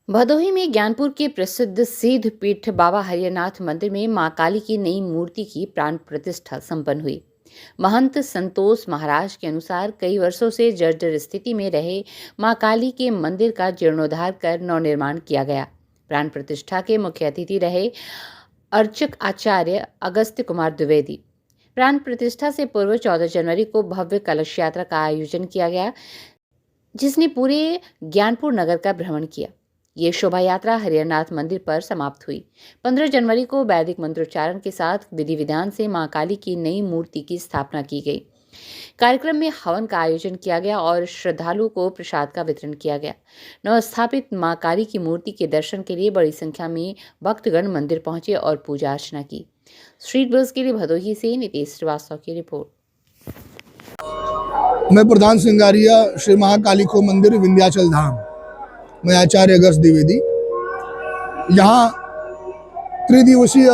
भदोही में ज्ञानपुर के प्रसिद्ध सिद्ध पीठ बाबा हरिहरनाथ मंदिर में मां काली की नई मूर्ति की प्राण प्रतिष्ठा संपन्न हुई। महंत संतोष महाराज के अनुसार कई वर्षों से जर्जर स्थिति में रहे मां काली के मंदिर का जीर्णोद्धार कर नवनिर्माण किया गया। प्राण प्रतिष्ठा के मुख्य अतिथि रहे अर्चक आचार्य अगस्त्य कुमार द्विवेदी। प्राण प्रतिष्ठा से पूर्व 14 जनवरी को भव्य कलश यात्रा का आयोजन किया गया, जिसने पूरे ज्ञानपुर नगर का भ्रमण किया। ये शोभा यात्रा हरिहरनाथ मंदिर पर समाप्त हुई। 15 जनवरी को वैदिक मंत्रोच्चारण के साथ विधि विधान से मां काली की नई मूर्ति की स्थापना की गई। कार्यक्रम में हवन का आयोजन किया गया और श्रद्धालुओं को प्रसाद का वितरण किया गया। नवस्थापित मां काली की मूर्ति के दर्शन के लिए बड़ी संख्या में भक्तगण मंदिर पहुंचे और पूजा अर्चना की। स्ट्रीट बस के लिए भदोही से नितेश श्रीवास्तव की रिपोर्ट। मैं प्रधान सिंगारिया श्री महाकाली को मंदिर विंध्याचल धाम, मैं आचार्य अगस्त्य द्विवेदी। यहाँ त्रिदिवसीय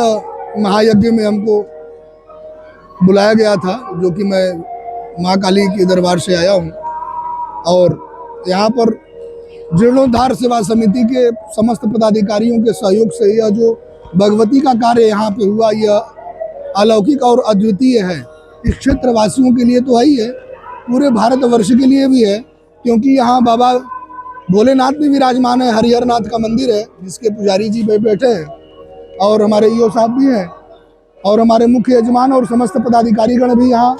महायज्ञ में हमको बुलाया गया था, जो कि मैं माँ काली के दरबार से आया हूँ। और यहाँ पर जीर्णोद्धार सेवा समिति के समस्त पदाधिकारियों के सहयोग से यह जो भगवती का कार्य यहाँ पे हुआ, यह अलौकिक और अद्वितीय है। इस क्षेत्र वासियों के लिए तो है ही है, पूरे भारतवर्ष के लिए भी है, क्योंकि यहाँ बाबा भोलेनाथ भी विराजमान है। हरिहरनाथ का मंदिर है, जिसके पुजारी जी बैठे हैं और हमारे ईओ साहब भी हैं और हमारे मुख्य यजमान और समस्त पदाधिकारीगण भी यहाँ,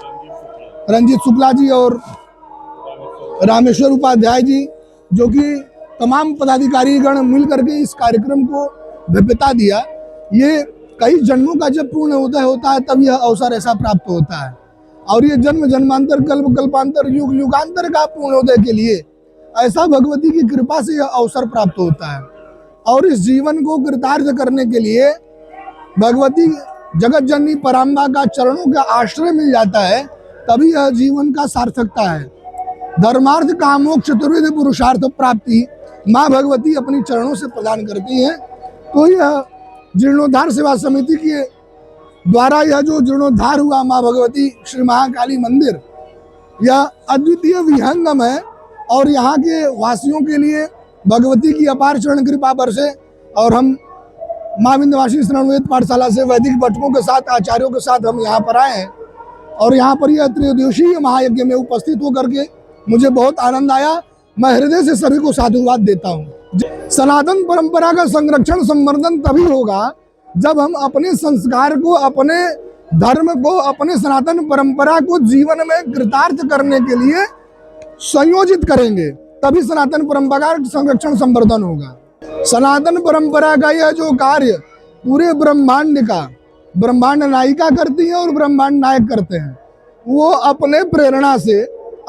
रंजीत शुक्ला जी और रामेश्वर उपाध्याय जी, जो कि तमाम पदाधिकारीगण मिल करके इस कार्यक्रम को भव्यता दिया। ये कई जन्मों का जब पूर्ण होता है तब यह अवसर ऐसा प्राप्त होता है, और ये जन्म जन्मांतर कल्प कल्पांतर युग युगांतर का पूर्णोदय के लिए ऐसा भगवती की कृपा से यह अवसर प्राप्त होता है। और इस जीवन को कृतार्थ करने के लिए भगवती जगत जननी पराम्बा का चरणों का आश्रय मिल जाता है, तभी यह जीवन का सार्थकता है। धर्मार्थ कामोक्ष चतुर्विध पुरुषार्थ प्राप्ति माँ भगवती अपनी चरणों से प्रदान करती हैं। तो यह जीर्णोद्धार सेवा समिति के द्वारा यह जो जीर्णोद्धार हुआ माँ भगवती श्री महाकाली मंदिर, यह अद्वितीय विहंगम है और यहाँ के वासियों के लिए भगवती की अपार चरण कृपा बरसे। और हम माँ विंध्यवासिनी शरण वेद पाठशाला से वैदिक बटकों के साथ, आचार्यों के साथ हम यहाँ पर आए हैं और यहाँ पर यह त्रिदिवसीय महायज्ञ में उपस्थित होकर के मुझे बहुत आनंद आया। मैं हृदय से सभी को साधुवाद देता हूँ। सनातन परंपरा का संरक्षण संवर्धन तभी होगा जब हम अपने संस्कार को, अपने धर्म को, अपने सनातन परंपरा को जीवन में कृतार्थ करने के लिए संयोजित करेंगे, तभी सनातन परंपरा का संरक्षण संवर्धन होगा। सनातन परंपरा का यह जो कार्य पूरे ब्रह्मांड का, ब्रह्मांड नायिका करती है और ब्रह्मांड नायक करते हैं। वो अपने प्रेरणा से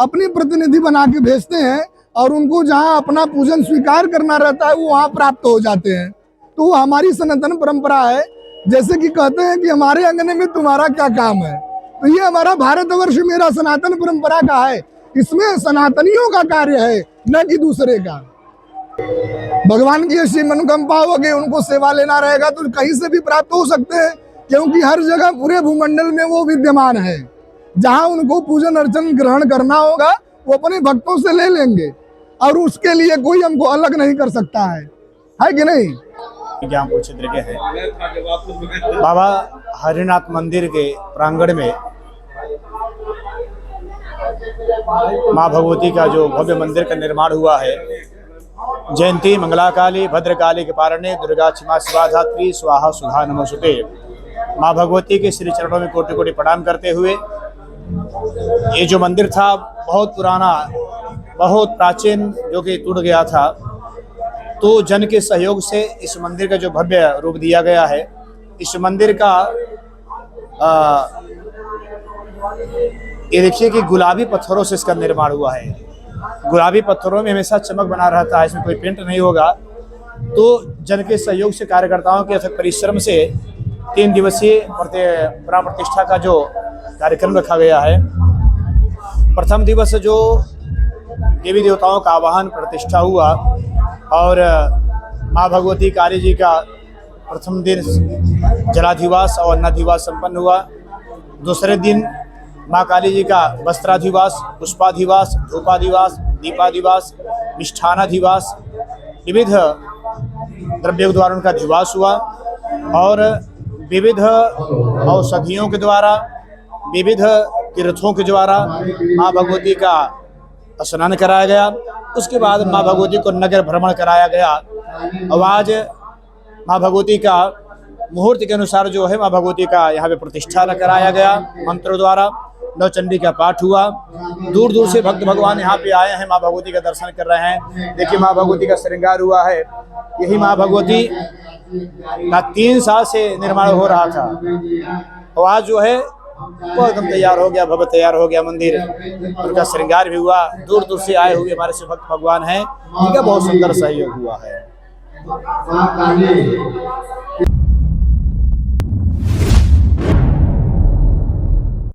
अपनी प्रतिनिधि बना के भेजते हैं और उनको जहाँ अपना पूजन स्वीकार करना रहता है वो वहाँ प्राप्त हो जाते हैं। तो हमारी सनातन परंपरा है। जैसे कि कहते हैं कि हमारे अंगने में तुम्हारा क्या काम है, तो ये हमारा भारतवर्ष मेरा सनातन परंपरा का है। इसमें सनातनियों का कार्य है, न कि दूसरे का। भगवान की ऐसी मनोकामना होगी, उनको सेवा लेना रहेगा तो कहीं से भी प्राप्त हो सकते हैं, क्योंकि हर जगह पूरे भूमंडल में वो विद्यमान है। जहां उनको पूजन अर्चन ग्रहण करना होगा वो अपने भक्तों से ले लेंगे और उसके लिए कोई हमको अलग नहीं कर सकता है कि नहीं। ज्ञानपुर क्षेत्र के हैं बाबा हरिनाथ मंदिर के प्रांगण में माँ भगवती का जो भव्य मंदिर का निर्माण हुआ है। जयंती मंगलाकाली भद्रकाली के पारणे दुर्गा क्षमा शिवा धात्री स्वाहा सुधा नमोस्तुते। माँ भगवती के श्री चरणों में कोटि कोटि प्रणाम करते हुए, ये जो मंदिर था बहुत पुराना, बहुत प्राचीन, जो कि टूट गया था, तो जन के सहयोग से इस मंदिर का जो भव्य रूप दिया गया है। इस मंदिर का ये देखिए कि गुलाबी पत्थरों से इसका निर्माण हुआ है। गुलाबी पत्थरों में हमेशा चमक बना रहता है, इसमें कोई पेंट नहीं होगा। तो जन के सहयोग से, कार्यकर्ताओं के अथक परिश्रम से 3 दिवसीय प्राण प्रतिष्ठा का जो कार्यक्रम रखा गया है। प्रथम दिवस जो देवी देवताओं का आवाहन प्रतिष्ठा हुआ और माँ भगवती काली जी का प्रथम दिन जलाधिवास और अन्नाधिवास संपन्न हुआ। दूसरे दिन माँ काली जी का वस्त्राधिवास, पुष्पाधिवास, धूपाधिवास, दीपाधिवास, मिष्ठानाधिवास, विविध द्रव्यों के द्वारा उनका जुवास हुआ और विविध औषधियों के द्वारा, विविध तीर्थों के द्वारा माँ भगवती का स्नान कराया गया। उसके बाद माँ भगवती को नगर भ्रमण कराया गया। अब आज माँ भगवती का मुहूर्त के अनुसार जो है माँ भगवती का यहाँ पे प्रतिष्ठा कराया गया। मंत्रों द्वारा नवचंडी का पाठ हुआ। दूर दूर से भक्त भगवान यहाँ पे आए हैं, माँ भगवती का दर्शन कर रहे हैं। देखिए माँ भगवती का श्रृंगार हुआ है। यही माँ भगवती का 3 साल से निर्माण हो रहा था और आज जो है वो एकदम तैयार हो गया, भव्य तैयार हो गया मंदिर। उनका श्रृंगार भी हुआ। दूर दूर से आए हुए हमारे से भक्त भगवान हैं, इनका बहुत सुंदर सहयोग हुआ है।